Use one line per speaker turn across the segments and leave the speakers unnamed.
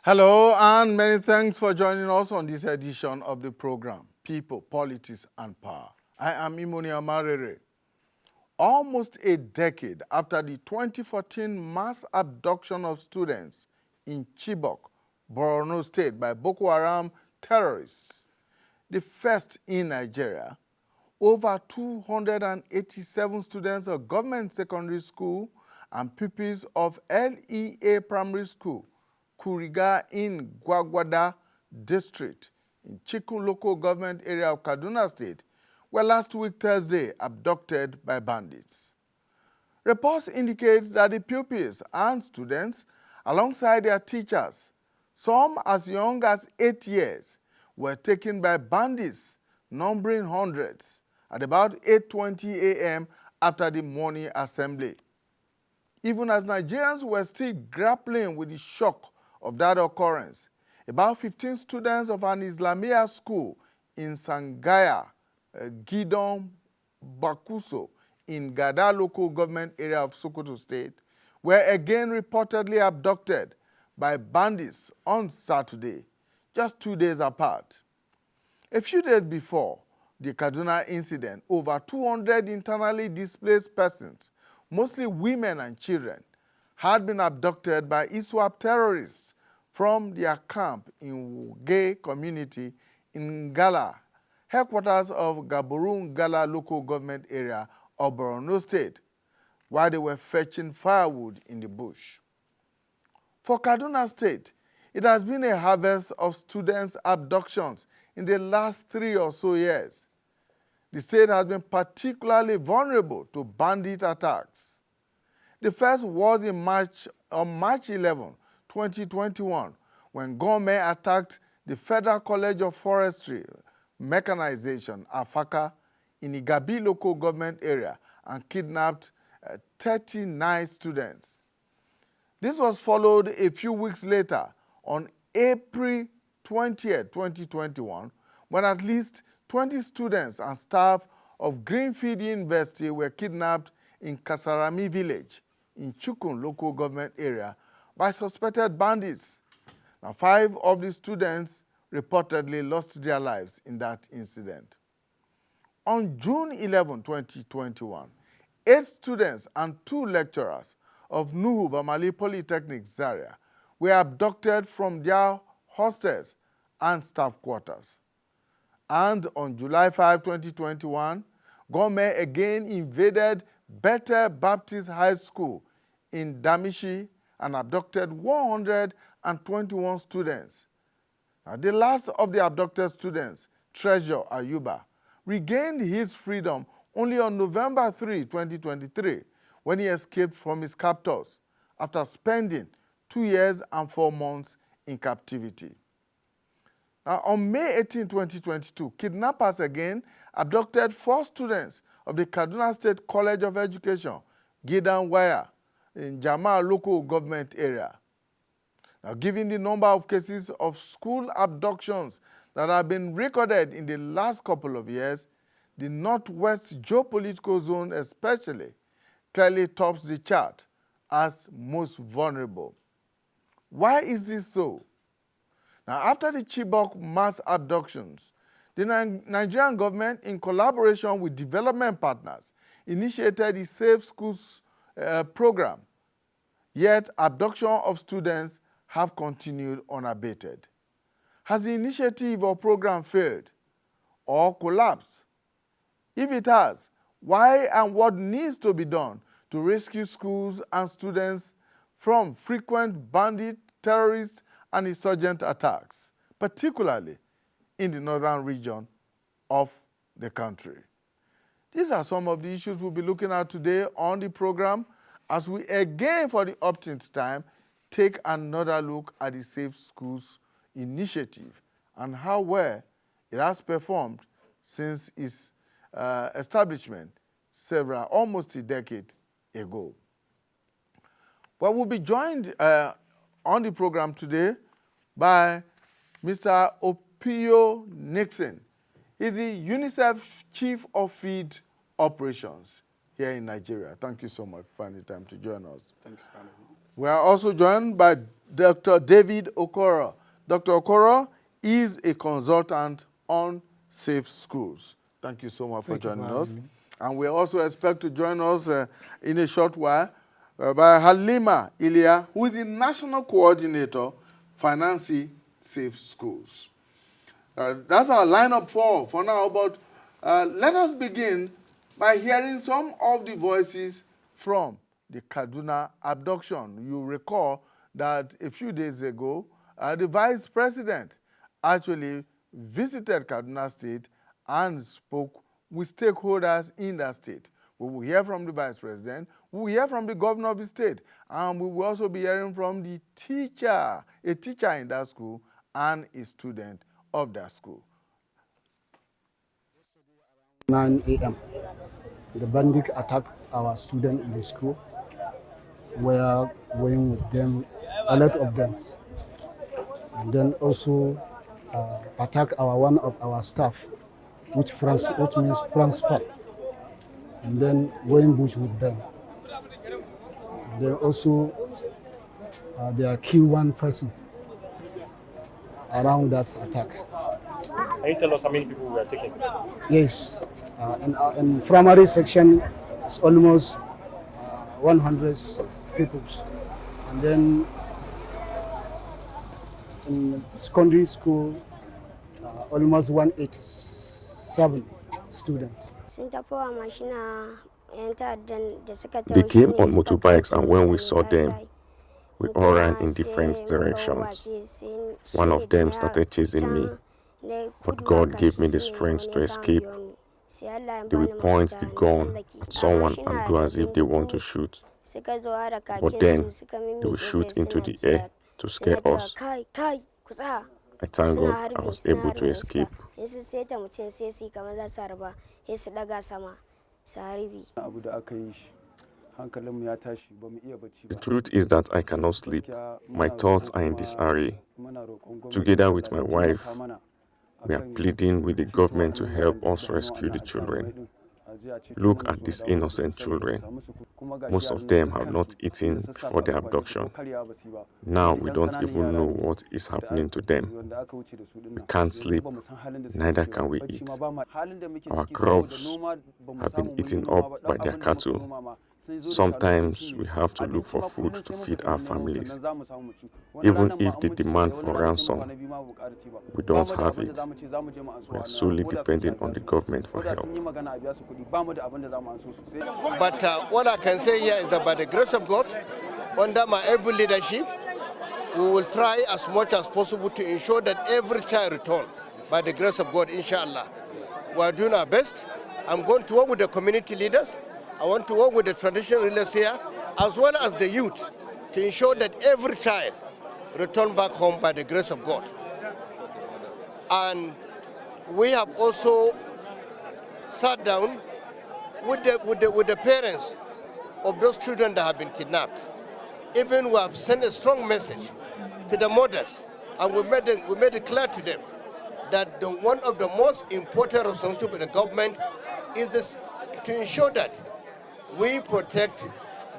Hello, and many thanks for joining us on this edition of the program, People, Politics, and Power. I am Imoni Amarere. Almost a decade after the 2014 mass abduction of students in Chibok, Borno State by Boko Haram terrorists, the first in Nigeria, over 287 students of government secondary school and pupils of LEA Primary School, Kuriga in Gwagwada District in Chikun local government area of Kaduna State were last week Thursday abducted by bandits. Reports indicate that the pupils and students, alongside their teachers, some as young as 8 years, were taken by bandits numbering hundreds at about 8:20 a.m. after the morning assembly. Even as Nigerians were still grappling with the shock of that occurrence, about 15 students of an Islamia school in Tsangaya, Gidon Bakuso, in Gada local government area of Sokoto State, were again reportedly abducted by bandits on Saturday, just 2 days apart. A few days before the Kaduna incident, over 200 internally displaced persons, mostly women and children, had been abducted by ISWAP terrorists from their camp in Wuge community in Gala, headquarters of Gaborun Gala local government area of Borno State, while they were fetching firewood in the bush. For Kaduna State, it has been a harvest of students' abductions in the last 3 or so years. The state has been particularly vulnerable to bandit attacks. The first was on March 11, 2021, when gunmen attacked the Federal College of Forestry Mechanization, AFACA, in Igabi local government area and kidnapped 39 students. This was followed a few weeks later on April 20, 2021, when at least 20 students and staff of Greenfield University were kidnapped in Kasarami village in Chukun local government area by suspected bandits. Now, 5 of the students reportedly lost their lives in that incident. On June 11, 2021, 8 students and 2 lecturers of Nuhu Bamali Polytechnic Zaria were abducted from their hostels and staff quarters. And on July 5, 2021, gunmen again invaded Bethel Baptist High School in Damishi and abducted 121 students. Now, the last of the abducted students, Treasure Ayuba, regained his freedom only on November 3, 2023, when he escaped from his captors after spending 2 years and 4 months in captivity. Now, on May 18, 2022, kidnappers again abducted 4 students of the Kaduna State College of Education, Gidan Waya, in Jama local government area. Now, given the number of cases of school abductions that have been recorded in the last couple of years, the Northwest geopolitical zone especially clearly tops the chart as most vulnerable. Why is this so? Now, after the Chibok mass abductions, the Nigerian government, in collaboration with development partners, initiated the Safe Schools program. Yet, abduction of students have continued unabated. Has the initiative or program failed or collapsed? If it has, why and what needs to be done to rescue schools and students from frequent bandit, terrorist, and insurgent attacks, particularly in the northern region of the country? These are some of the issues we'll be looking at today on the program as we again, for the upteenth time, take another look at the Safe Schools initiative and how well it has performed since its establishment almost a decade ago. Well, we'll be joined on the program today by Mr. Opio Nixon. He's the UNICEF Chief of Field Operations here in Nigeria. Thank you so much for finding time to join us.
Thank you for having me.
We are also joined by Dr. David Okoro. Dr. Okoro is a consultant on safe schools. Thank you so much for joining us. And we also expect to join us in a short while by Halima Ilya, who is the National Coordinator, Financing Safe Schools. That's our lineup for now, but let us begin by hearing some of the voices from the Kaduna abduction. You recall that a few days ago, the Vice President actually visited Kaduna State and spoke with stakeholders in that state. We will hear from the Vice President, we will hear from the Governor of the state, and we will also be hearing from the teacher, a teacher in that school and a student of that school.
9 a.m. The bandit attacked our students in the school. We are going with them, a lot of them. And then also attack one of our staff, which means transfer. And then going bush with them. And then also they kill one person around that attack.
Can you tell us how many people we are taking?
Yes, in primary section, it's almost 100 people. And then in secondary school, almost 187 students.
They came on motorbikes, and when we saw them, we all ran in different directions. One of them started chasing me, but God gave me the strength to escape. They will point the gun at someone and do as if they want to shoot, but then they will shoot into the air to scare us. I thank God I was able to escape. The truth is that I cannot sleep. My thoughts are in disarray. Together with my wife, we are pleading with the government to help us rescue the children. Look at these innocent children. Most of them have not eaten before their abduction. Now we don't even know what is happening to them. We can't sleep, neither can we eat. Our crops have been eaten up by their cattle. Sometimes we have to look for food to feed our families. Even if they demand for ransom, we don't have it. We are solely depending on the government for help.
But what I can say here is that by the grace of God, under my able leadership, we will try as much as possible to ensure that every child returns. By the grace of God, inshallah. We are doing our best. I'm going to work with the community leaders. I want to work with the traditional rulers here, as well as the youth, to ensure that every child return back home by the grace of God. And we have also sat down with the parents of those children that have been kidnapped. Even we have sent a strong message to the mothers, and we made it clear to them that one of the most important responsibilities of the government is this, to ensure that we protect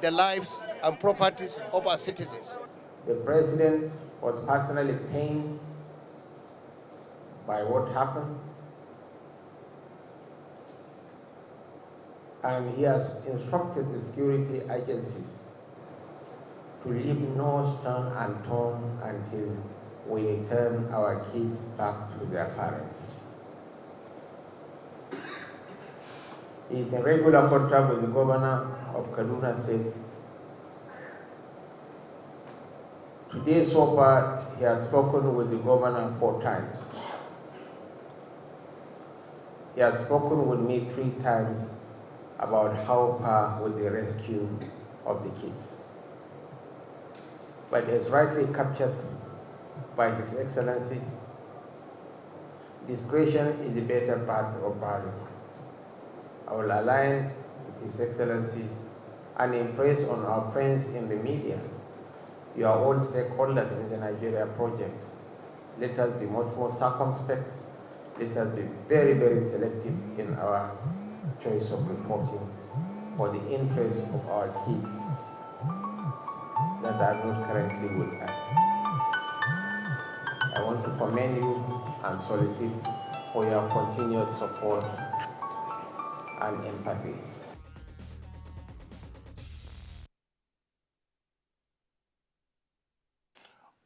the lives and properties of our citizens.
The president was personally pained by what happened, and he has instructed the security agencies to leave no stone unturned until we return our kids back to their parents. He is in regular contact with the governor of Kaduna State. Today, so far, he has spoken with the governor 4 times. He has spoken with me 3 times about how far with the rescue of the kids. But as rightly captured by His Excellency, discretion is the better part of valor. I will align with His Excellency and impress on our friends in the media. You are all stakeholders in the Nigeria project. Let us be much more circumspect. Let us be very, very selective in our choice of reporting for the interest of our kids. That that are not currently with us. I want to commend you and solicit for your continued support and empathy.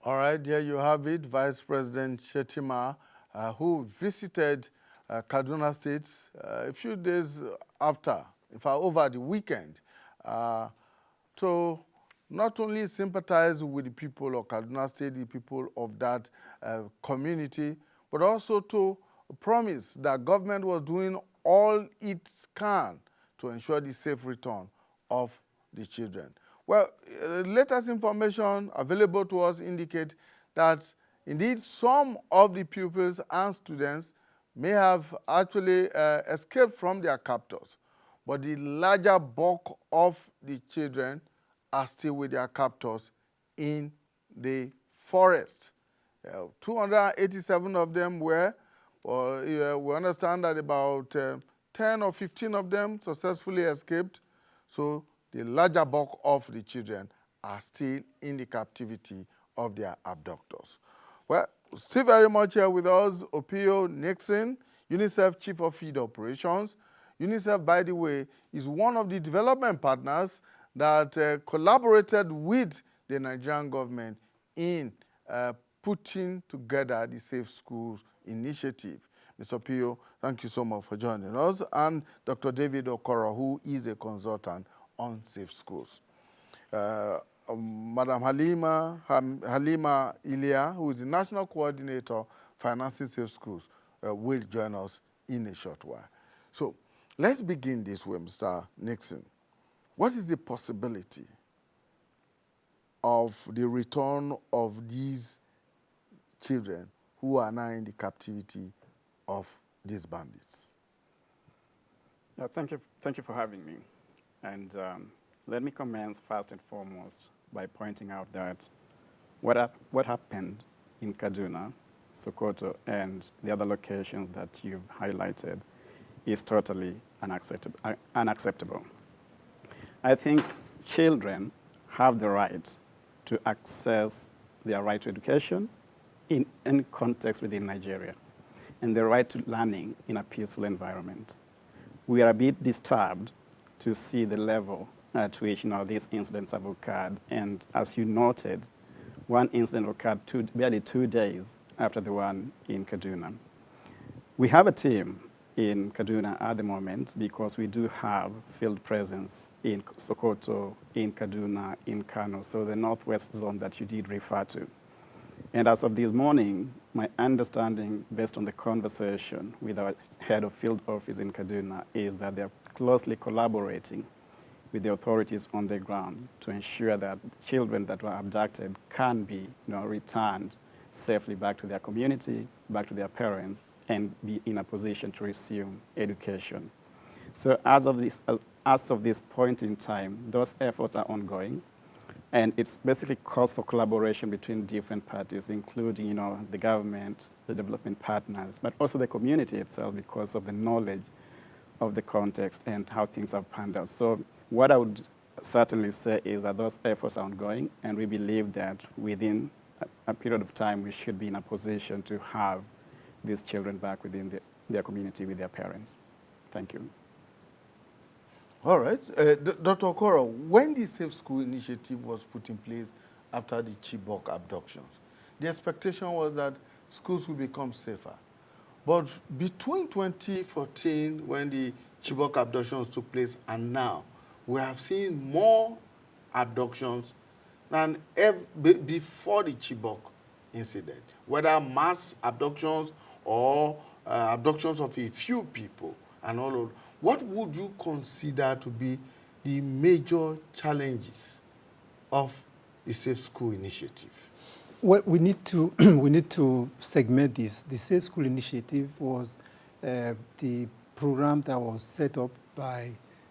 All right, there you have it, Vice President Shetima, who visited Kaduna State a few days after, in fact, over the weekend, to not only sympathize with the people of Kaduna State, the people of that community, but also to promise that government was doing all it can to ensure the safe return of the children. Well, latest information available to us indicate that indeed some of the pupils and students may have actually escaped from their captors, but the larger bulk of the children are still with their captors in the forest. 287 of them were, we understand that about 10 or 15 of them successfully escaped. So the larger bulk of the children are still in the captivity of their abductors. Well, still very much here with us, Opio Nixon, UNICEF Chief of Field Operations. UNICEF, by the way, is one of the development partners that collaborated with the Nigerian government in putting together the Safe Schools initiative. Mr. Opio, thank you so much for joining us, and Dr. David Okoro, who is a consultant on Safe Schools. Madam Halima Ilia, who is the National Coordinator Financing Safe Schools, will join us in a short while. So let's begin this way, Mr. Nixon. What is the possibility of the return of these children who are now in the captivity of these bandits?
Thank you for having me. And let me commence first and foremost by pointing out that what happened in Kaduna, Sokoto, and the other locations that you've highlighted is totally unacceptable. I think children have the right to access their right to education in any context within Nigeria, and the right to learning in a peaceful environment. We are a bit disturbed to see the level at which these incidents have occurred. And as you noted, one incident occurred barely 2 days after the one in Kaduna. We have a team in Kaduna at the moment because we do have field presence in Sokoto, in Kaduna, in Kano, so the northwest zone that you did refer to. And as of this morning, my understanding, based on the conversation with our head of field office in Kaduna, is that they're closely collaborating with the authorities on the ground to ensure that children that were abducted can be returned safely back to their community, back to their parents, and be in a position to resume education. So as of this point in time, those efforts are ongoing. And it's basically calls for collaboration between different parties, including the government, the development partners, but also the community itself because of the knowledge of the context and how things have panned out. So what I would certainly say is that those efforts are ongoing, and we believe that within a period of time, we should be in a position to have these children back within their community with their parents. Thank you.
All right. Dr. Okoro, when the Safe School initiative was put in place after the Chibok abductions, the expectation was that schools would become safer. But between 2014, when the Chibok abductions took place, and now, we have seen more abductions than before the Chibok incident, whether mass abductions or abductions of a few people and all of. What would you consider to be the major challenges of the Safe School initiative?
Well, we need to segment this. The Safe School initiative was the program that was set up by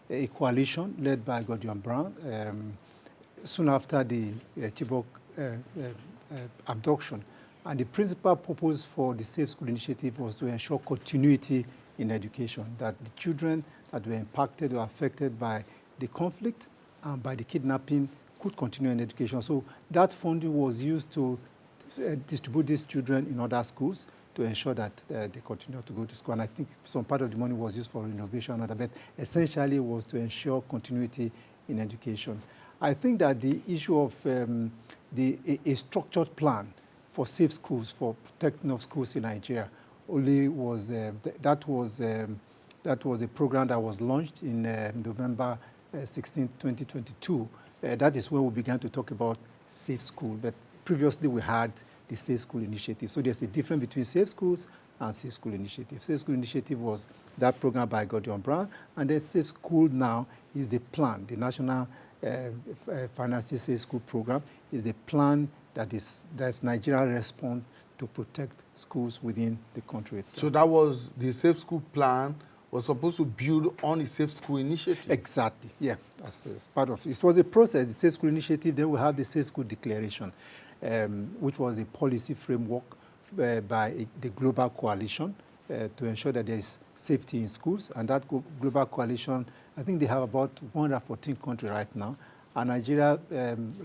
a coalition led by Gordon Brown soon after the Chibok abduction. And the principal purpose for the Safe School initiative was to ensure continuity in education, that the children that were impacted or affected by the conflict and by the kidnapping could continue in education. So that funding was used to distribute these children in other schools to ensure that they continue to go to school. And I think some part of the money was used for renovation, but essentially it was to ensure continuity in education. I think that the issue of a structured plan for safe schools, for protecting of schools in Nigeria, only was that was a program that was launched in November 16, 2022. That is when we began to talk about safe school. But previously we had the Safe School Initiative. So there's a difference between Safe Schools and Safe School Initiative. Safe School Initiative was that program by Gordon Brown, and then Safe School now is the plan, the National Financial Safe School Program is the plan that's Nigeria's response to protect schools within the country itself.
So that was the Safe School plan was supposed to build on the Safe School Initiative.
Exactly, yeah, that's part of it. It was a process, the Safe School Initiative, then we have the Safe School Declaration, which was a policy framework by the Global Coalition to ensure that there is safety in schools. And that Global Coalition, I think they have about 114 countries right now. And Nigeria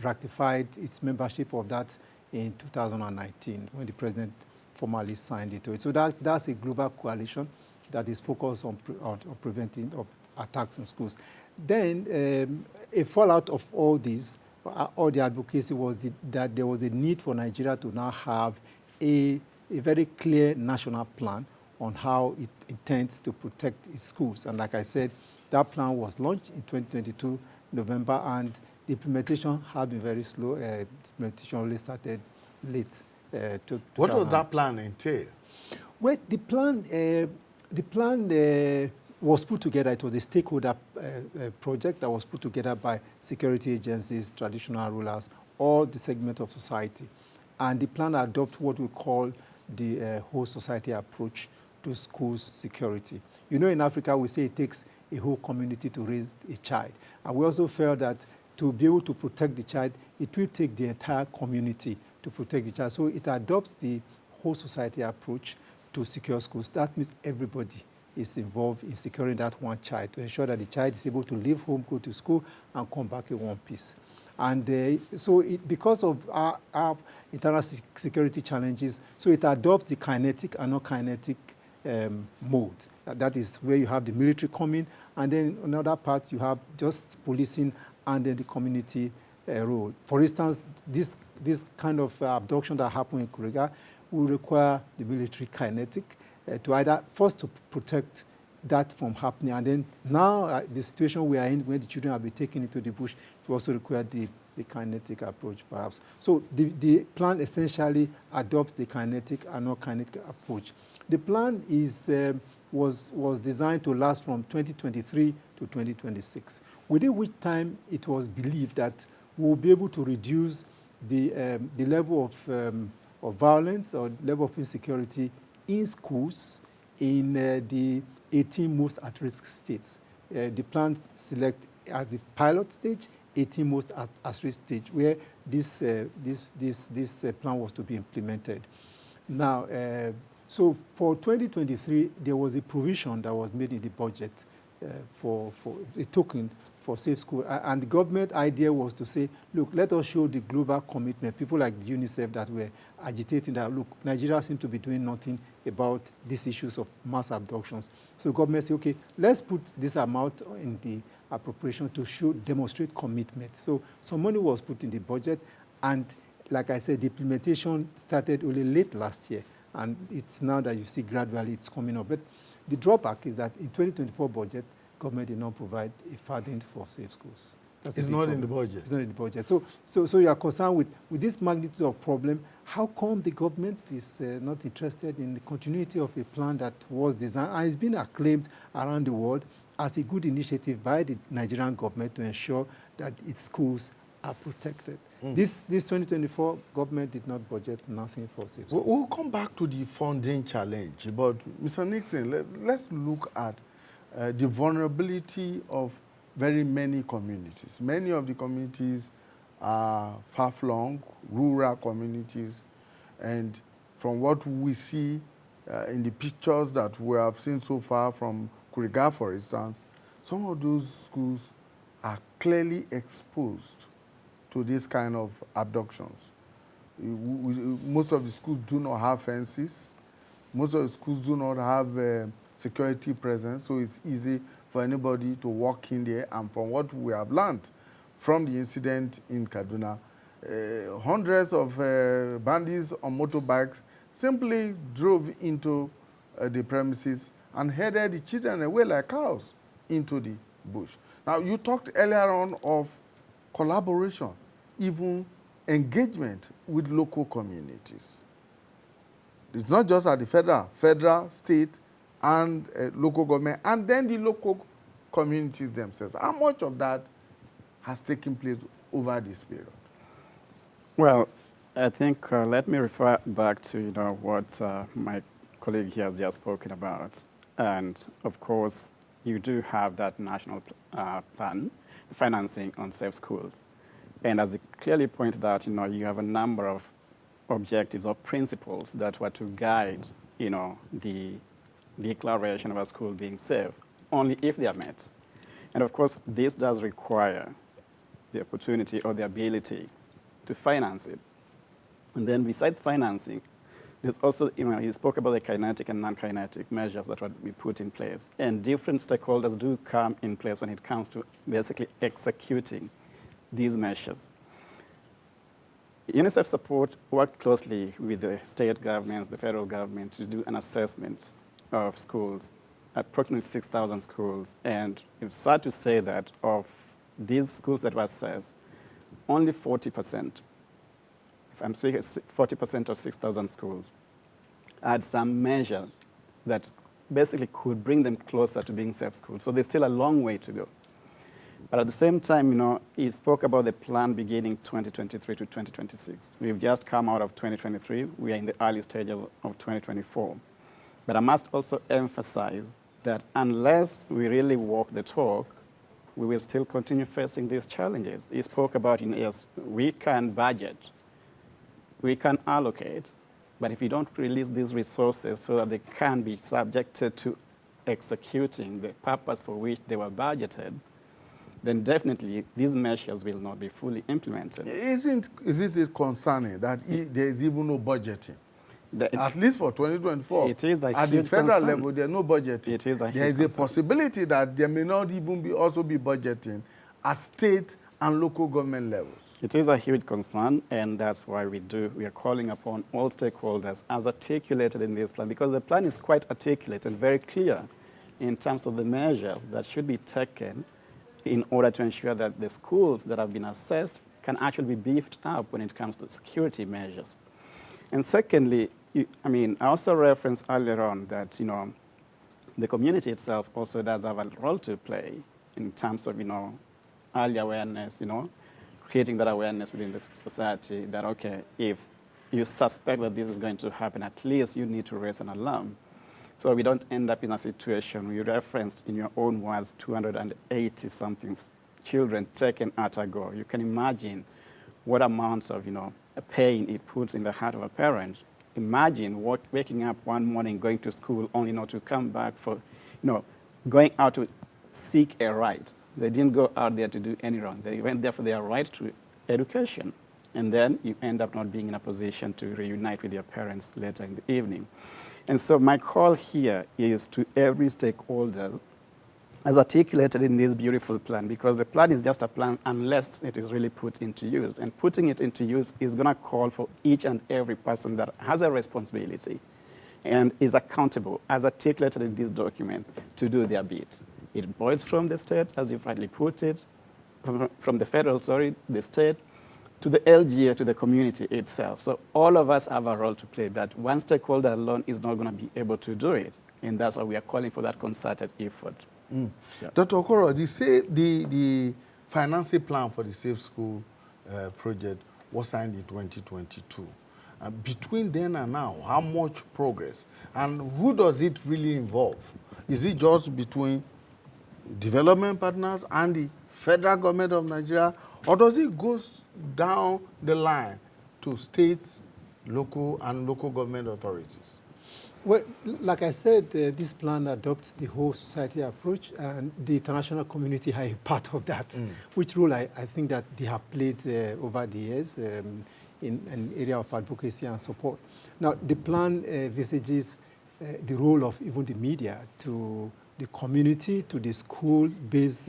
ratified its membership of that in 2019 when the president formally signed it. So that's a global coalition that is focused on preventing attacks in schools. Then a fallout of all this, all the advocacy was that there was a need for Nigeria to now have a very clear national plan on how it intends to protect its schools. And like I said, that plan was launched in 2022, November, and the implementation had been very slow. Implementation only started late.
What does that plan entail?
Well, the plan was put together. It was a stakeholder project that was put together by security agencies, traditional rulers, all the segments of society. And the plan adopts what we call the whole society approach to schools security. You know, in Africa, we say it takes a whole community to raise a child. And we also felt that to be able to protect the child, it will take the entire community to protect the child. So it adopts the whole society approach to secure schools. That means everybody is involved in securing that one child to ensure that the child is able to leave home, go to school, and come back in one piece. And because of our internal security challenges, so it adopts the kinetic and non-kinetic mode. That is where you have the military coming, and then another part you have just policing and then the community role. For instance, this kind of abduction that happened in Kuriga will require the military kinetic to either first to protect that from happening, and then now the situation we are in, when the children have been taken into the bush, it also requires the kinetic approach, perhaps. So the plan essentially adopts the kinetic and non-kinetic approach. The plan was designed to last from 2023 to 2026, within which time it was believed that we will be able to reduce the level of violence or level of insecurity in schools in the 18 most at-risk states. The plan select at the pilot stage 18 most at-risk stage where this plan was to be implemented. Now, so for 2023, there was a provision that was made in the budget for a token for safe school. And the government idea was to say, look, let us show the global commitment. People like UNICEF that were agitating that, look, Nigeria seems to be doing nothing about these issues of mass abductions. So the government said, okay, let's put this amount in the appropriation to demonstrate commitment. So some money was put in the budget, and like I said, the implementation started only late last year, and it's now that you see gradually it's coming up. But the drawback is that in 2024 budget, government did not provide a funding for safe schools.
It's not in the budget.
It's not in the budget. So you are concerned with this magnitude of problem. How come the government is not interested in the continuity of a plan that was designed and has been acclaimed around the world as a good initiative by the Nigerian government to ensure that its schools are protected? This 2024 government did not budget nothing for safe schools.
We'll come back to the funding challenge, but Mr. Nixon, let's look at the vulnerability of very many communities. Many of the communities are far-flung, rural communities, and from what we see in the pictures that we have seen so far from Kuriga, for instance, some of those schools are clearly exposed to this kind of abductions. Most of the schools do not have fences. Most of the schools do not have security presence, so it's easy for anybody to walk in there. And from what we have learned from the incident in Kaduna, hundreds of bandits on motorbikes simply drove into the premises and headed the children away like cows into the bush. Now, you talked earlier on of collaboration, even engagement with local communities. It's not just at the federal, state, and local government, and then the local communities themselves. How much of that has taken place over this period?
Well, I think let me refer back to what my colleague here has just spoken about. And of course, you do have that national plan, financing on safe schools. And as it clearly pointed out, you have a number of objectives or principles that were to guide, the declaration of a school being safe, only if they are met. And of course, this does require the opportunity or the ability to finance it. And then besides financing, there's also, he spoke about the kinetic and non-kinetic measures that would be put in place. And different stakeholders do come in place when it comes to basically executing these measures. UNICEF support worked closely with the state governments, the federal government, to do an assessment of schools, approximately 6,000 schools. And it's sad to say that of these schools that were assessed, only 40%, if I'm speaking 40% of 6,000 schools, had some measure that basically could bring them closer to being safe schools. So there's still a long way to go. But at the same time, he spoke about the plan beginning 2023 to 2026. We've just come out of 2023. We are in the early stages of 2024. But I must also emphasize that unless we really walk the talk, we will still continue facing these challenges. He spoke about, yes, we can budget, we can allocate, but if we don't release these resources so that they can be subjected to executing the purpose for which they were budgeted, then definitely these measures will not be fully implemented.
Isn't it concerning that there is even no budgeting? At least for 2024.
It is a
at the
huge
federal
concern.
level, there's no budgeting.
It is a huge
There is a
concern.
possibility that there may not even also be budgeting at state and local government levels.
It is a huge concern, and that's why we are calling upon all stakeholders as articulated in this plan, because the plan is quite articulate and very clear in terms of the measures that should be taken in order to ensure that the schools that have been assessed can actually be beefed up when it comes to security measures. And secondly, I also referenced earlier on that, the community itself also does have a role to play in terms of, early awareness, creating that awareness within the society that, okay, if you suspect that this is going to happen, at least you need to raise an alarm. So we don't end up in a situation you referenced in your own words, 280-something children taken at a go. You can imagine what amounts of, pain it puts in the heart of a parent. Imagine waking up one morning, going to school, only not to come back for, going out to seek a right. They didn't go out there to do any wrong. They went there for their right to education. And then you end up not being in a position to reunite with your parents later in the evening. And so my call here is to every stakeholder, as articulated in this beautiful plan, because the plan is just a plan unless it is really put into use. And putting it into use is going to call for each and every person that has a responsibility and is accountable, as articulated in this document, to do their bit. It boils from the state, as you've rightly put it, from the federal, the state, to the LGA, to the community itself. So all of us have a role to play, but one stakeholder alone is not going to be able to do it. And that's why we are calling for that concerted effort.
Yeah. Dr. Okoro, the financing plan for the Safe School project was signed in 2022. Between then and now, how much progress? And who does it really involve? Is it just between development partners and the federal government of Nigeria, or does it go down the line to states, local, and local government authorities?
Well, like I said, this plan adopts the whole society approach, and the international community are a part of that, which role I think that they have played over the years in an area of advocacy and support. Now, the plan visages the role of even the media to the community, to the school-based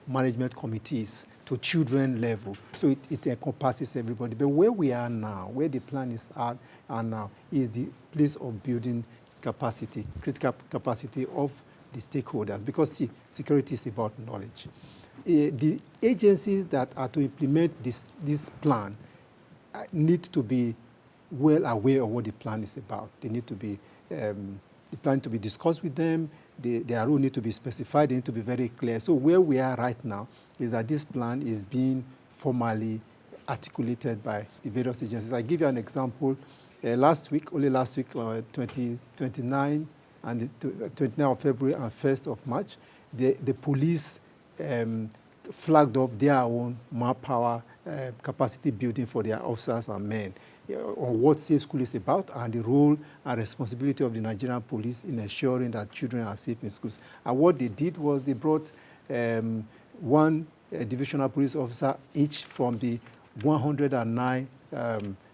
management committees, to children level. So it encompasses everybody. But where we are now, where the plan is at and now, is the place of building capacity, critical capacity of the stakeholders. Because see, security is about knowledge. The agencies that are to implement this plan need to be well aware of what the plan is about. They need to be, the plan to be discussed with them. Their role need to be specified. They need to be very clear. So where we are right now is that this plan is being formally articulated by the various agencies. I give you an example. Last week, 29 and the 29th of February and 1st of March, the police flagged up their own manpower capacity building for their officers and men on what Safe School is about and the role and responsibility of the Nigerian police in ensuring that children are safe in schools. And what they did was they brought one divisional police officer each from the 109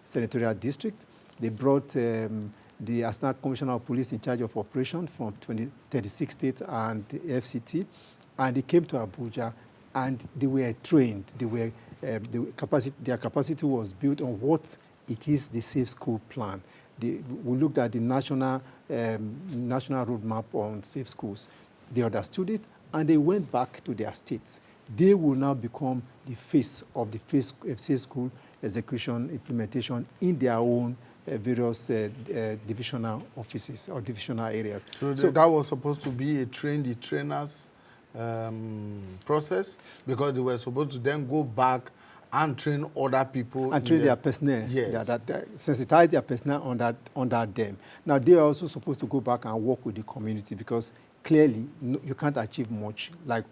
senatorial districts. They brought the Assistant Commissioner of Police in charge of operation from 36 states and the FCT, and they came to Abuja and they were trained. They were, their capacity was built on what it is the Safe School plan. We looked at the national roadmap on safe schools. They understood it and they went back to their states. They will now become the face of the safe school execution implementation in their own various divisional offices or divisional areas.
So that was supposed to be a train the trainers process, because they were supposed to then go back and train other people.
And train their personnel.
Yes.
That sensitize their personnel on that them. Now, they are also supposed to go back and work with the community, because clearly you can't achieve much. Like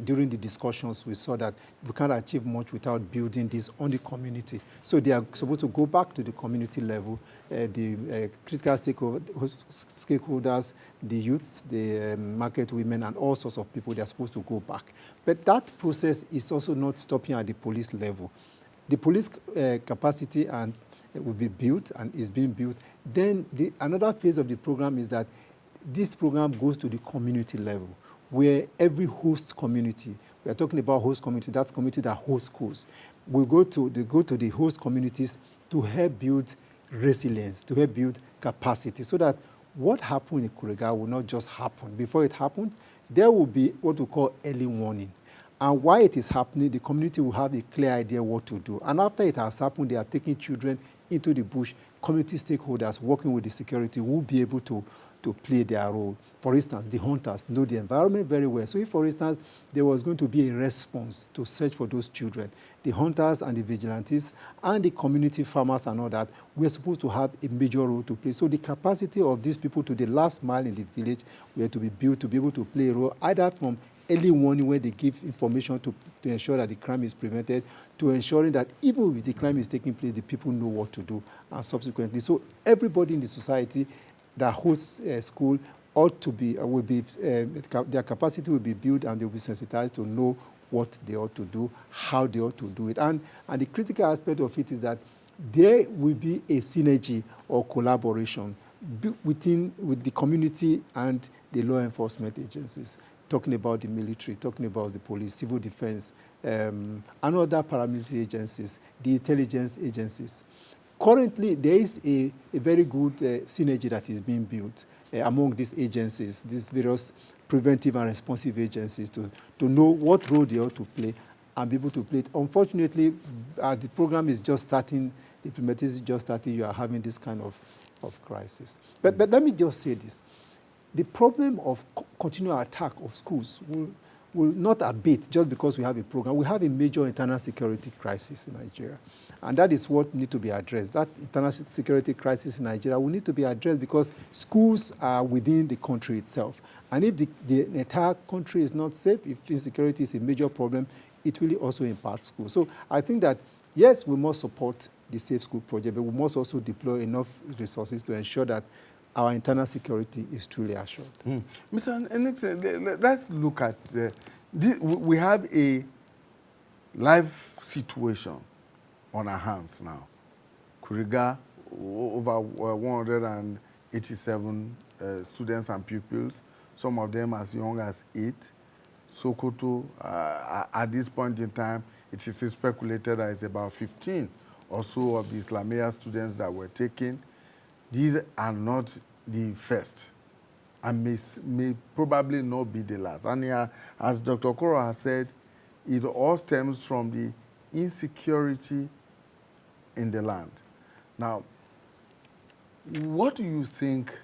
during the discussions, we saw that we can't achieve much without building this on the community. So they are supposed to go back to the community level, the critical stakeholders, the youths, the market women, and all sorts of people. They are supposed to go back. But that process is also not stopping at the police level. The police capacity will be built and is being built. Then another phase of the program is that this program goes to the community level, where every host community, we are talking about host community, that's community that hosts schools, they go to the host communities to help build resilience, to help build capacity, so that what happened in Kuriga will not just happen. Before it happens, there will be what we call early warning. And while it is happening, the community will have a clear idea what to do. And after it has happened, they are taking children into the bush. Community stakeholders working with the security will be able to play their role. For instance, the hunters know the environment very well. So if, for instance, there was going to be a response to search for those children, the hunters and the vigilantes and the community farmers and all that, we're supposed to have a major role to play. So the capacity of these people to the last mile in the village were to be built to be able to play a role, either from early warning where they give information to ensure that the crime is prevented, to ensuring that even if the crime is taking place, the people know what to do, and subsequently. So everybody in the society that hosts school ought to be, their capacity will be built and they will be sensitized to know what they ought to do, how they ought to do it. And the critical aspect of it is that there will be a synergy or collaboration with the community and the law enforcement agencies, talking about the military, talking about the police, civil defense, and other paramilitary agencies, the intelligence agencies. Currently, there is a very good synergy that is being built among these agencies, these various preventive and responsive agencies, to know what role they ought to play and be able to play it. Unfortunately, the program is just starting, the implementation is just starting, you are having this kind of crisis. But let me just say this. The problem of continual attack of schools will not abate just because we have a program. We have a major internal security crisis in Nigeria. And that is what needs to be addressed. That internal security crisis in Nigeria will need to be addressed because schools are within the country itself. And if the entire country is not safe, if insecurity is a major problem, it will also impact schools. So I think that, yes, we must support the Safe School project, but we must also deploy enough resources to ensure that our internal security is truly assured.
Mr. Nixon, let's look at, we have a live situation on our hands now. Kuriga, over 187 students and pupils, some of them as young as 8. Sokoto, at this point in time, it is speculated that it's about 15 or so of the Islamia students that were taken. These are not the first and may probably not be the last. And as Dr. Okoro has said, it all stems from the insecurity in the land. Now, what do you think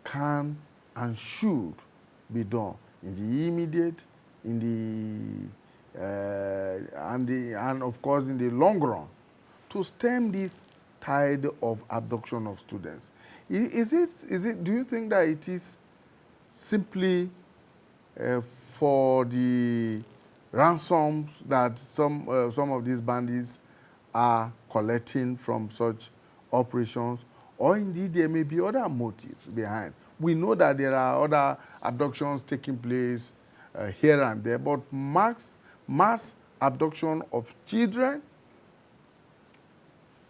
can and should be done in the immediate, in the and of course in the long run to stem this tide of abduction of students? Is it? Do you think that it is simply for the ransoms that some of these bandits are collecting from such operations, or indeed there may be other motives behind? We know that there are other abductions taking place here and there, but mass abduction of children,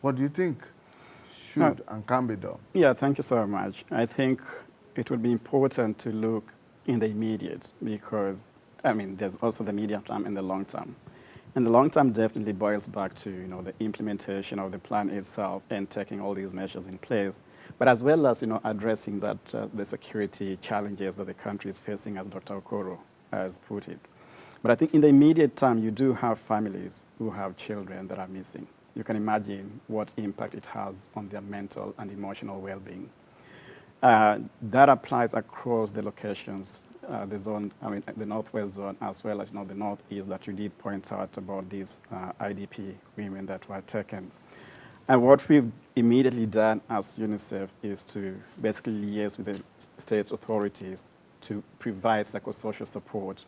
what do you think should and can be done?
Yeah, thank you so much. I think it would be important to look in the immediate because, I mean, there's also the medium term and the long term. And the long term definitely boils back to, the implementation of the plan itself and taking all these measures in place, but as well as, addressing that the security challenges that the country is facing, as Dr. Okoro has put it. But I think in the immediate term, you do have families who have children that are missing. You can imagine what impact it has on their mental and emotional well-being. That applies across the locations, the zone, the northwest zone, as well as the northeast that you did point out about these IDP women that were taken. And what we've immediately done as UNICEF is to basically liaise with the state authorities to provide psychosocial support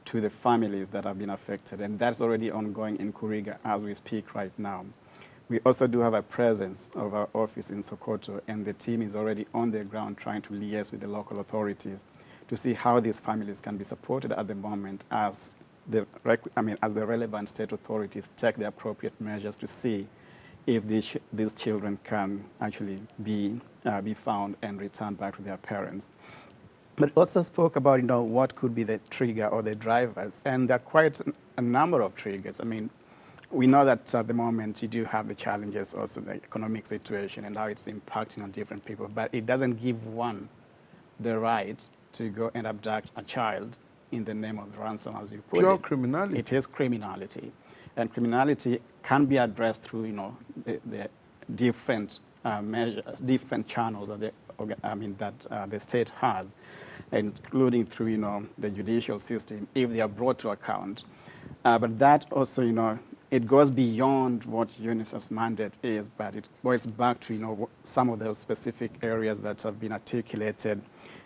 to the families that have been affected. And that's already ongoing in Kuriga as we speak right now. We also do have a presence of our office in Sokoto, and the team is already on the ground trying to liaise with the local authorities to see how these families can be supported at the moment as the relevant state authorities take the appropriate measures to see if these children can actually be found and returned back to their parents. But also spoke about, what could be the trigger or the drivers, and there are quite a number of triggers. I mean, we know that at the moment you do have the challenges, also the economic situation and how it's impacting on different people, but it doesn't give one the right to go and abduct a child in the name of ransom, as you put it.
Pure criminality.
It is criminality. And criminality can be addressed through, the different measures, different channels that the state has, including through, the judicial system, if they are brought to account. But that also, it goes beyond what UNICEF's mandate is, but it boils back to, some of those specific areas that have been articulated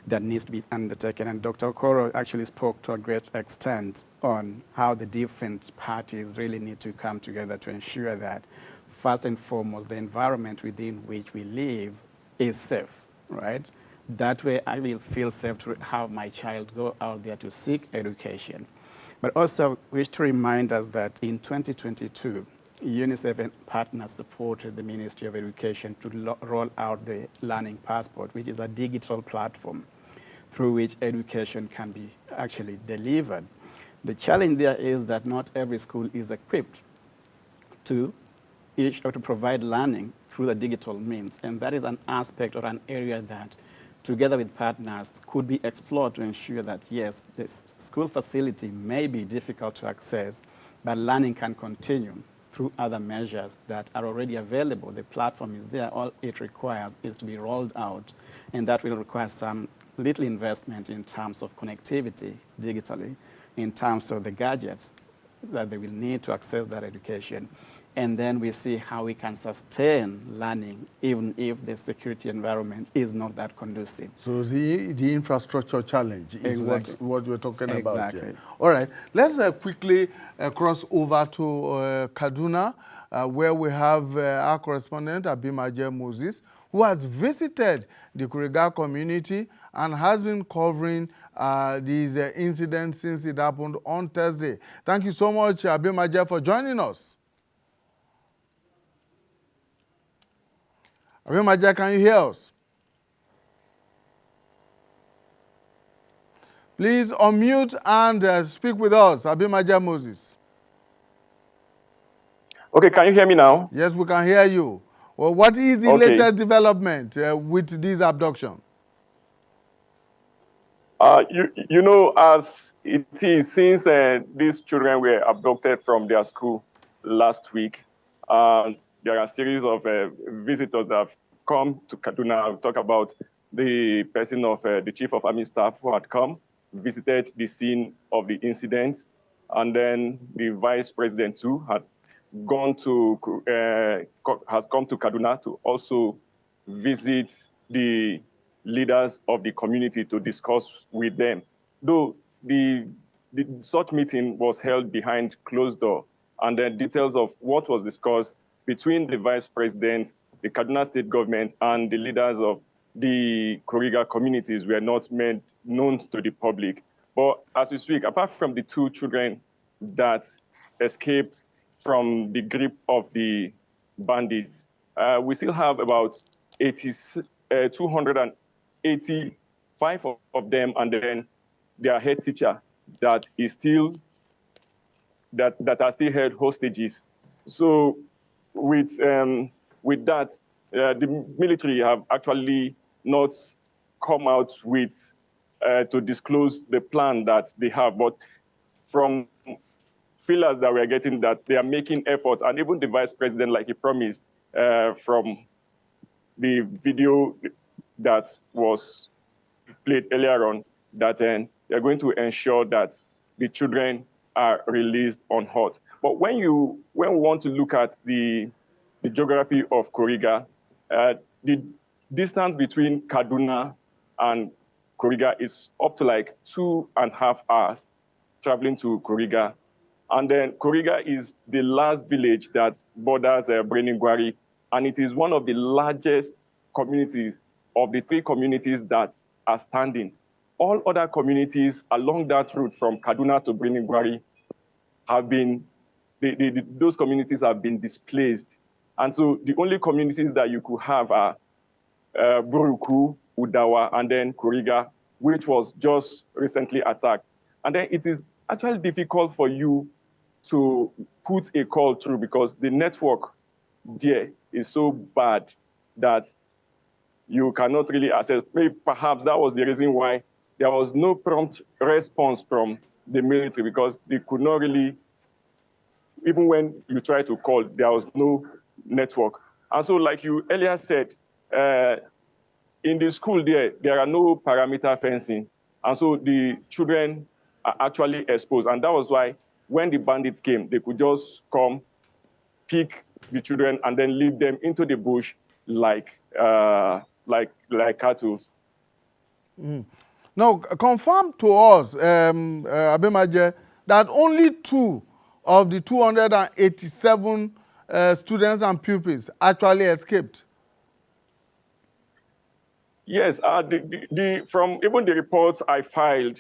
that needs to be undertaken. And Dr. Okoro actually spoke to a great extent on how the different parties really need to come together to ensure that, first and foremost, the environment within which we live is safe, right? That way I will feel safe to have my child go out there to seek education. But also wish to remind us that in 2022, UNICEF and partners supported the Ministry of Education to roll out the Learning Passport, which is a digital platform through which education can be actually delivered. The challenge there is that not every school is equipped to provide learning through the digital means, and that is an aspect or an area that, together with partners, could be explored to ensure that, yes, this school facility may be difficult to access, but learning can continue through other measures that are already available. The platform is there. All it requires is to be rolled out, and that will require some little investment in terms of connectivity digitally, in terms of the gadgets that they will need to access that education. And then we see how we can sustain learning even if the security environment is not that conducive.
So the infrastructure challenge is
Exactly.
what we're talking about
Exactly.
here. All right, let's quickly cross over to Kaduna. where we have our correspondent, Abimaje Moses, who has visited the Kuriga community and has been covering these incidents since it happened on Thursday. Thank you so much, Abimaje, for joining us. Abimaje, can you hear us? Please unmute and speak with us, Abimaje Moses.
Okay, can you hear me now?
Yes, we can hear you. Well, what is the latest development with this abduction?
You know, as it is, since these children were abducted from their school last week, there are a series of visitors that have come to Kaduna. I'll talk about the person of the chief of army staff who had come, visited the scene of the incident, and then the vice president too had gone to has come to Kaduna to also visit the leaders of the community to discuss with them. Though the such meeting was held behind closed door, and the details of what was discussed between the vice president, the Kaduna state government, and the leaders of the Kuriga communities were not made known to the public. But as we speak, apart from the two children that escaped from the grip of the bandits, we still have about 285 of them, and then their head teacher that is still that are still held hostages. So with that, the military have actually not come out with to disclose the plan that they have, but from feelers that we're getting that they are making efforts, and even the vice president, like he promised, from the video that was played earlier on, that they're going to ensure that the children are released unhurt. But when we want to look at the geography of Kuriga, the distance between Kaduna and Kuriga is up to like 2.5 hours traveling to Kuriga. And then Kuriga is the last village that borders Breningwari, and it is one of the largest communities of the three communities that are standing. All other communities along that route from Kaduna to Breningwari have been, those communities have been displaced. And so the only communities that you could have are Buruku, Udawa, and then Kuriga, which was just recently attacked. And then it is actually difficult for you to put a call through because the network there is so bad that you cannot really access. Maybe perhaps that was the reason why there was no prompt response from the military, because they could not really, even when you try to call, there was no network. And so like you earlier said, in the school there are no perimeter fencing. And so the children are actually exposed. And that was why when the bandits came, they could just come, pick the children, and then lead them into the bush like cattle.
Now, confirm to us, Abimaje, that only 2 of the 287 students and pupils actually escaped.
Yes, from even the reports I filed,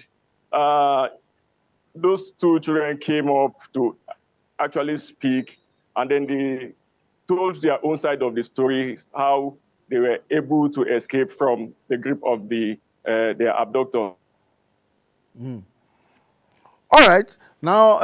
those 2 children came up to actually speak, and then they told their own side of the story, how they were able to escape from the grip of their abductor.
All right. Now,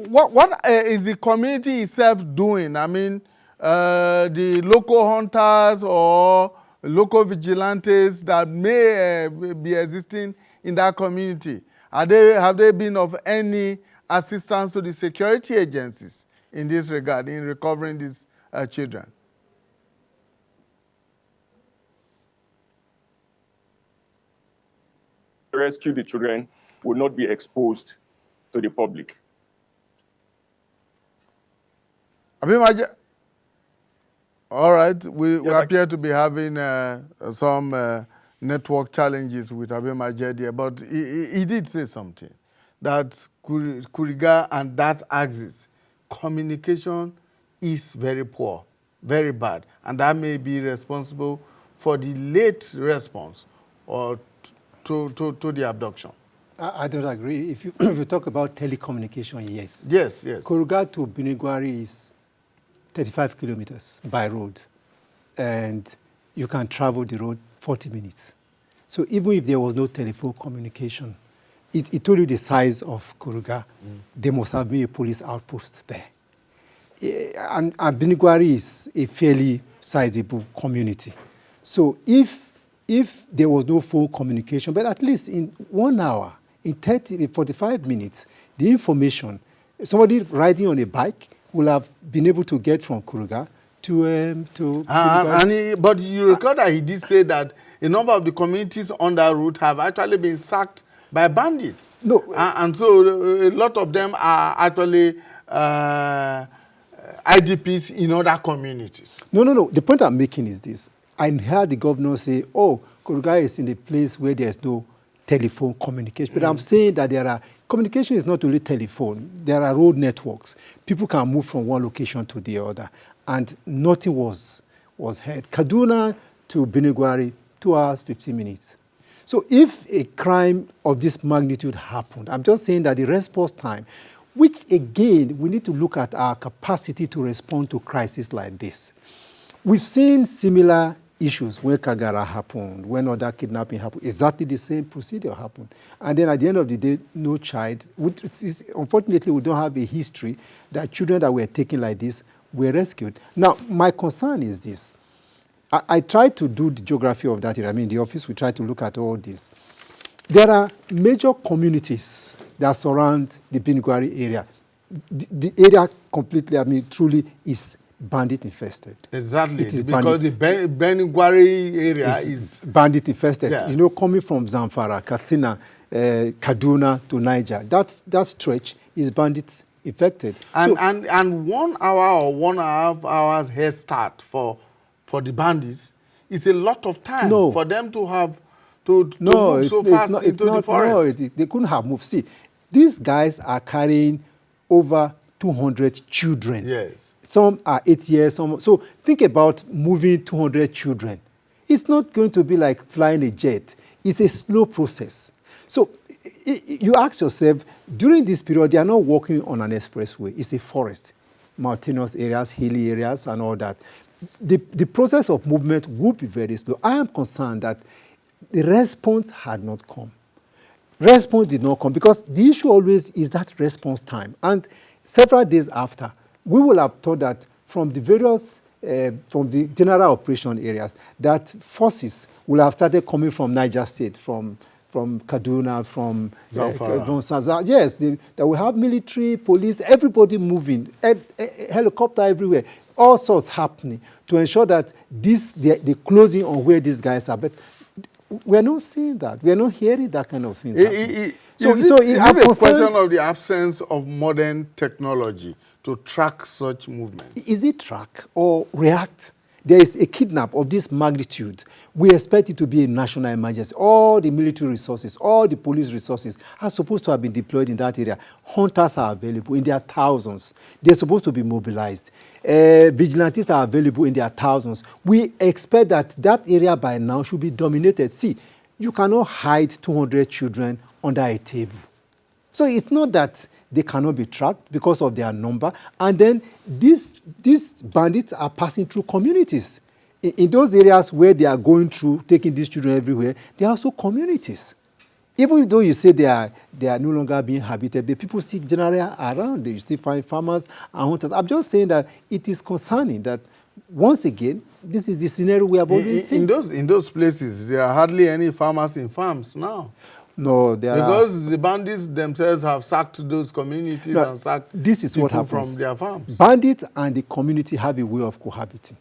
what is the community itself doing? I mean, the local hunters or local vigilantes that may be existing in that community, have they been of any assistance to the security agencies in this regard, in recovering these children?
Rescue the children will not be exposed to the public.
All right, we appear to be having some network challenges with Abimaje there, but he did say something, that Kuriga and that axis, communication is very poor, very bad, and that may be responsible for the late response or to the abduction.
I don't agree. If you, if you talk about telecommunication, yes.
Yes, yes.
Kuriga to Binigwari is 35 kilometers by road, and you can travel the road 40 minutes. So even if there was no telephone communication, it told you the size of Kuriga. There must have been a police outpost there. And Binigwari is a fairly sizable community. So if there was no phone communication, but at least in 1 hour, in 45 minutes, the information, somebody riding on a bike will have been able to get from Kuriga to
but you recall that he did say that a number of the communities on that route have actually been sacked by bandits.
No.
And so a lot of them are actually IDPs in other communities.
No. The point I'm making is this. I heard the governor say, oh, Kuriga is in a place where there's no telephone communication. But I'm saying that communication is not only telephone. There are road networks. People can move from one location to the other. And nothing was heard. Kaduna to Binigwari, 2 hours, 15 minutes. So if a crime of this magnitude happened, I'm just saying that the response time, which again, we need to look at our capacity to respond to crises like this. We've seen similar issues when Kagara happened, when other kidnapping happened, exactly the same procedure happened. And then at the end of the day, no child, unfortunately, we don't have a history that children that were taken like this were rescued. Now, my concern is this. I tried to do the geography of that area. I mean, the office, we tried to look at all this. There are major communities that surround the Binigwari area. The area completely, I mean, truly is bandit infested.
Exactly,
it is
because the Binigwari area is
bandit infested.
Yeah.
You know, coming from Zamfara, Katsina, Kaduna to Niger, that stretch is bandit infected.
And 1 hour or 1.5 hours head start for the bandits is a lot of time for them to have to move so fast into the forest.
No, they couldn't have moved. See, these guys are carrying over 200 children.
Yes.
Some are 8 years. So think about moving 200 children. It's not going to be like flying a jet. It's a slow process. So you ask yourself, during this period, they are not walking on an expressway. It's a forest, mountainous areas, hilly areas, and all that. The process of movement would be very slow. I am concerned that the response had not come. Response did not come because the issue always is that response time. And several days after, we will have thought that from the various, from the general operation areas, that forces will have started coming from Niger State, from Kaduna, from
Zamfara.
Yes, that we have military, police, everybody moving, helicopter everywhere, all sorts happening to ensure that the closing on where these guys are. But we're not seeing that. We're not hearing that kind of thing.
Is it a question of the absence of modern technology to track such movements?
Is it track or react? There is a kidnap of this magnitude. We expect it to be a national emergency. All the military resources, all the police resources are supposed to have been deployed in that area. Hunters are available in their thousands. They're supposed to be mobilized. Vigilantes are available in their thousands. We expect that area by now should be dominated. See, you cannot hide 200 children under a table. So it's not that they cannot be tracked because of their number. And then these bandits are passing through communities. In those areas where they are going through, taking these children everywhere, there are also communities. Even though you say they are no longer being habited, but people still generally around. You still find farmers and hunters. I'm just saying that it is concerning that, once again, this is the scenario we have always seen.
In those places, there are hardly any farmers in farms now.
No,
because the bandits themselves have sacked those communities and sacked
this is what
people
happens
from their farms.
Bandits and the community have a way of cohabiting.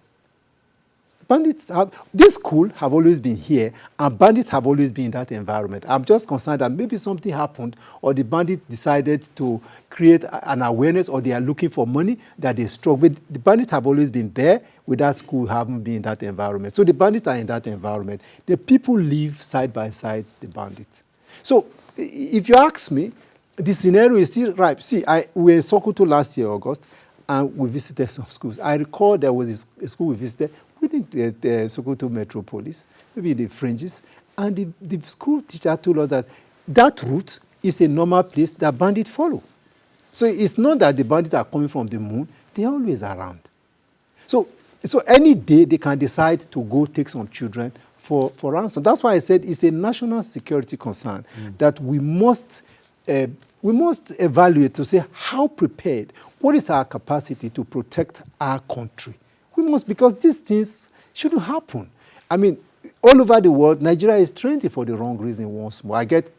This school have always been here, and bandits have always been in that environment. I'm just concerned that maybe something happened, or the bandit decided to create an awareness, or they are looking for money that they struck. But the bandits have always been there, with that school haven't been in that environment. So the bandits are in that environment. The people live side by side the bandits. So if you ask me, the scenario is still ripe. See, we were in Sokoto last year, August, and we visited some schools. I recall there was a school we visited within the Sokoto metropolis, maybe in the fringes, and the school teacher told us that that route is a normal place that bandits follow. So it's not that the bandits are coming from the moon, they're always around. So any day they can decide to go take some children for ransom. That's why I said it's a national security concern that we must evaluate to say how prepared, what is our capacity to protect our country. We must, because these things shouldn't happen. I mean, all over the world, Nigeria is trending for the wrong reason once more. I get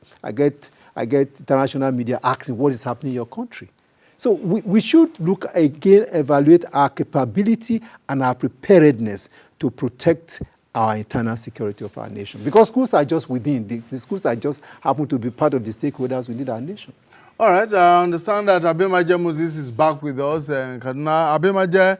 international media asking what is happening in your country. So we should look again, evaluate our capability and our preparedness to protect our internal security of our nation. Because schools are just within, the schools are just happen to be part of the stakeholders within our nation.
All right, I understand that Abemaje Moses is back with us in Kaduna. Abemaje,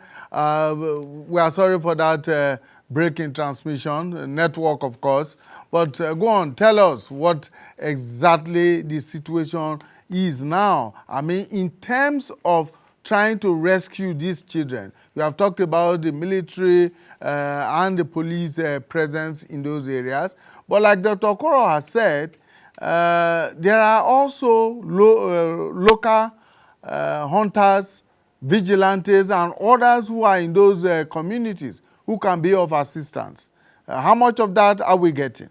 we are sorry for that breaking transmission, network of course. But go on, tell us what exactly the situation is now. I mean, in terms of trying to rescue these children, we have talked about the military and the police presence in those areas. But like Dr. Okoro has said, there are also local hunters, vigilantes, and others who are in those communities who can be of assistance. How much of that are we getting?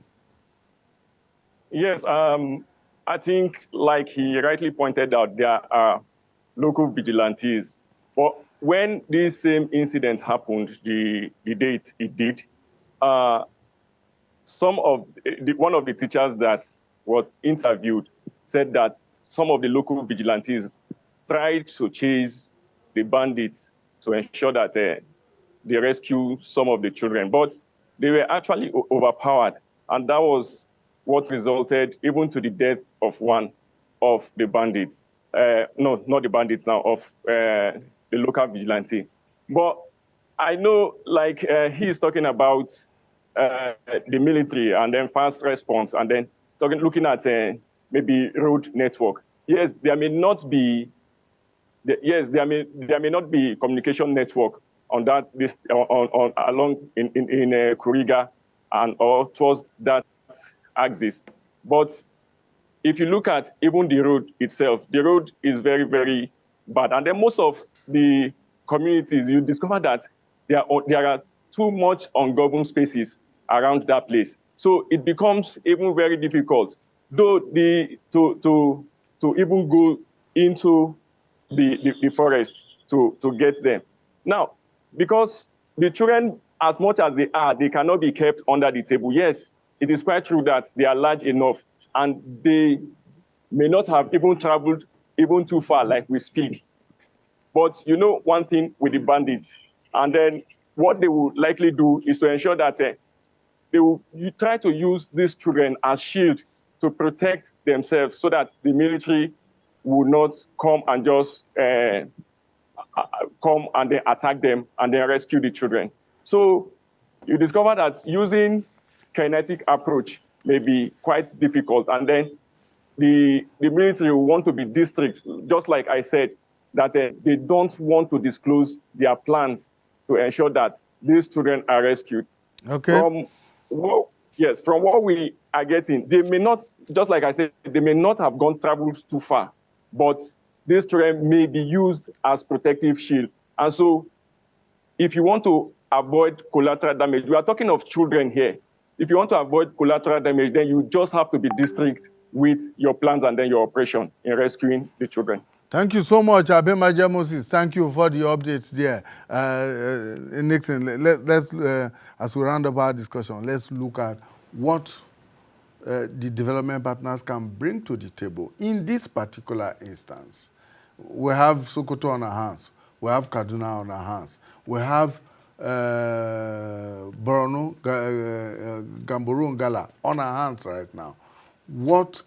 Yes, I think, like he rightly pointed out, there are local vigilantes. But when this same incident happened, the date it did, one of the teachers that was interviewed said that some of the local vigilantes tried to chase the bandits to ensure that they rescue some of the children, but they were actually overpowered, and that was what resulted even to the death of one of the bandits. No, not the bandits now, of the local vigilante. But I know, like he is talking about the military and then fast response, and then looking at maybe road network. Yes, there may not be. There may not be communication network on that along in Kuriga and or towards that axis. But if you look at even the road itself, the road is very, very bad. And then most of the communities, you discover that there are too much ungoverned spaces around that place. So it becomes even very difficult, though to even go into the forest to get them. Now, because the children, as much as they are, they cannot be kept under the table. Yes, it is quite true that they are large enough and they may not have even traveled even too far like we speak. But you know one thing with the bandits, and then what they will likely do is to ensure that they will try to use these children as shield to protect themselves so that the military will not come and just come and then attack them and then rescue the children. So you discover that using kinetic approach may be quite difficult. And then the military will want to be distinct, just like I said, that they don't want to disclose their plans to ensure that these children are rescued.
Okay.
From what we are getting, they may not, just like I said, they may not have traveled too far, but these children may be used as protective shield. And so if you want to avoid collateral damage, we are talking of children here. If you want to avoid collateral damage, then you just have to be distinct with your plans and then your operation in rescuing the children.
Thank you so much, Abemaje Moses. Thank you for the updates there. Nixon, let's as we round up our discussion, let's look at what the development partners can bring to the table. In this particular instance, we have Sokoto on our hands. We have Kaduna on our hands. We have Borno, Gamburu and Gala on our hands right now. What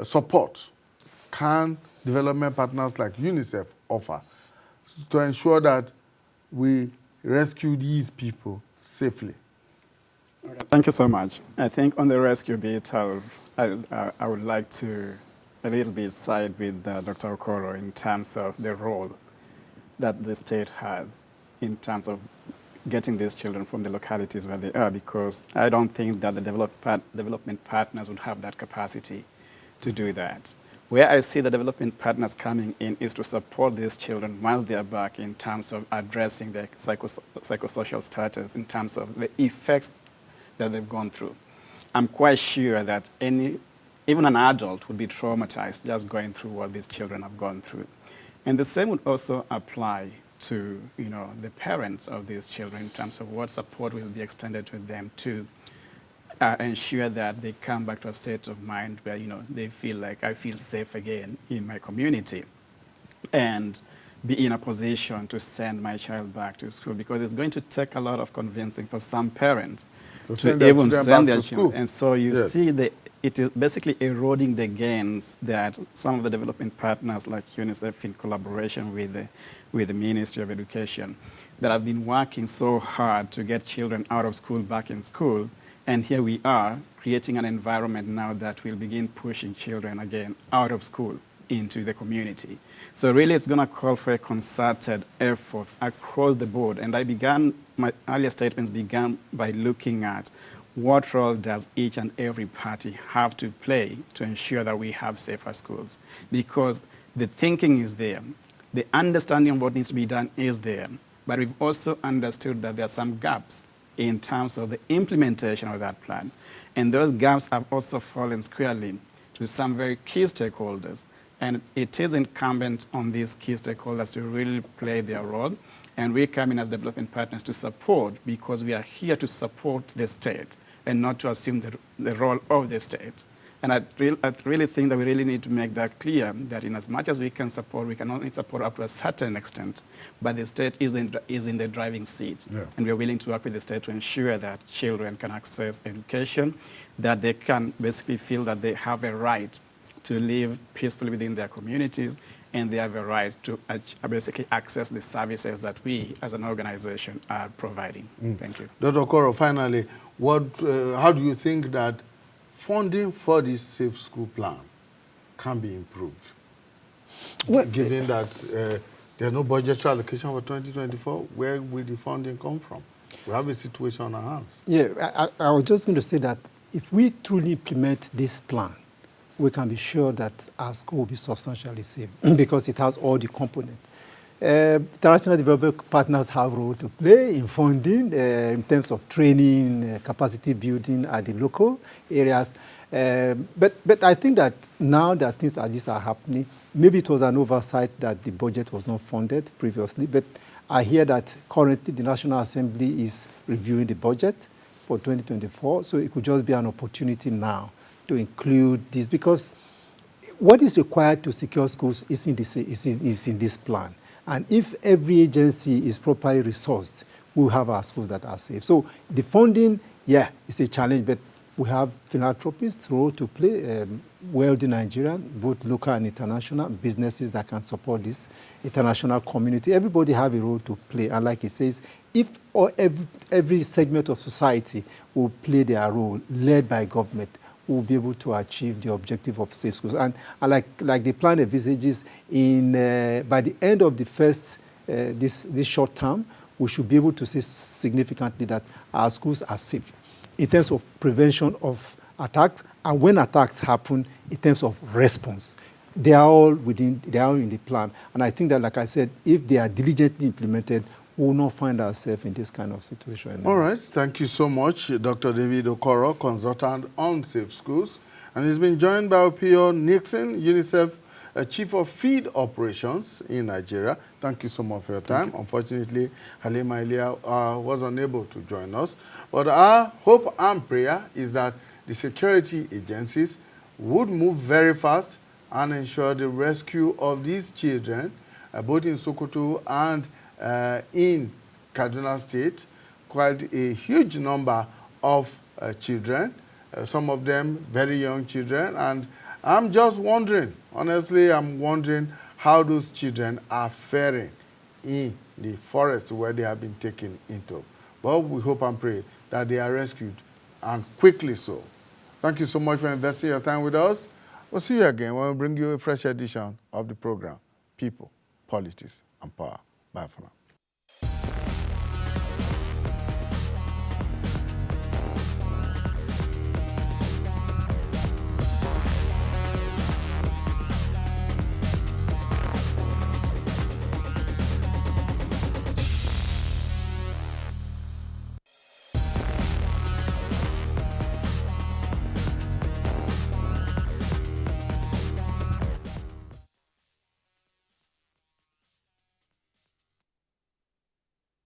support can development partners like UNICEF offer to ensure that we rescue these people safely?
Thank you so much. I think on the rescue bit, I would like to a little bit side with Dr. Okoro in terms of the role that the state has in terms of getting these children from the localities where they are, because I don't think that the development partners would have that capacity to do that. Where I see the development partners coming in is to support these children once they are back in terms of addressing their psychosocial status, in terms of the effects that they've gone through. I'm quite sure that even an adult would be traumatized just going through what these children have gone through. And the same would also apply to the parents of these children in terms of what support will be extended to them to ensure that they come back to a state of mind where they feel like, I feel safe again in my community, and be in a position to send my child back to school, because it's going to take a lot of convincing for some parents to even send their children. And so you see it is basically eroding the gains that some of the development partners like UNICEF, in collaboration with the Ministry of Education, that have been working so hard to get children out of school back in school. And here we are creating an environment now that will begin pushing children again out of school into the community. So really it's going to call for a concerted effort across the board. And my earlier statements began by looking at what role does each and every party have to play to ensure that we have safer schools? Because the thinking is there. The understanding of what needs to be done is there. But we've also understood that there are some gaps in terms of the implementation of that plan. And those gaps have also fallen squarely to some very key stakeholders. And it is incumbent on these key stakeholders to really play their role. And we come in as development partners to support, because we are here to support the state and not to assume the role of the state. And I really think that we really need to make that clear, that in as much as we can support, we can only support up to a certain extent, but the state is in the driving seat. Yeah. And we're willing to work with the state to ensure that children can access education, that they can basically feel that they have a right to live peacefully within their communities, and they have a right to basically access the services that we as an organization are providing. Thank you.
Dr. Okoro, finally, how do you think that funding for this Safe School Plan can be improved? Well, given that there's no budgetary allocation for 2024, where will the funding come from? We have a situation on our hands.
Yeah, I was just going to say that if we truly implement this plan, we can be sure that our school will be substantially safe because it has all the components. International development partners have a role to play in funding, in terms of training, capacity building at the local areas. But I think that now that things like this are happening, maybe it was an oversight that the budget was not funded previously, but I hear that currently the National Assembly is reviewing the budget for 2024, so it could just be an opportunity now to include this, because what is required to secure schools is in this plan. And if every agency is properly resourced, we'll have our schools that are safe. So the funding, yeah, it's a challenge, but we have philanthropists' role to play, wealthy Nigerian, both local and international, businesses that can support this international community. Everybody have a role to play. And like it says, if every segment of society will play their role, led by government, we'll be able to achieve the objective of safe schools. And like the plan envisages, by the end of the first, this short term, we should be able to say significantly that our schools are safe in terms of prevention of attacks, and when attacks happen, in terms of response. They are all in the plan. And I think that, like I said, if they are diligently implemented, we will not find ourselves in this kind of situation anymore.
All right. Thank you so much, Dr. David Okoro, consultant on safe schools. And he's been joined by Opio Nixon, UNICEF Chief of Field Operations in Nigeria. Thank you so much for your time. Unfortunately, Halima Elia was unable to join us. But our hope and prayer is that the security agencies would move very fast and ensure the rescue of these children, both in Sokoto and in Kaduna State. Quite a huge number of children, some of them very young children. And I'm just wondering, honestly, I'm wondering how those children are faring in the forest where they have been taken into. But we hope and pray that they are rescued, and quickly so. Thank you so much for investing your time with us. We'll see you again when we bring you a fresh edition of the program, People, Politics, and Power. Bye for now.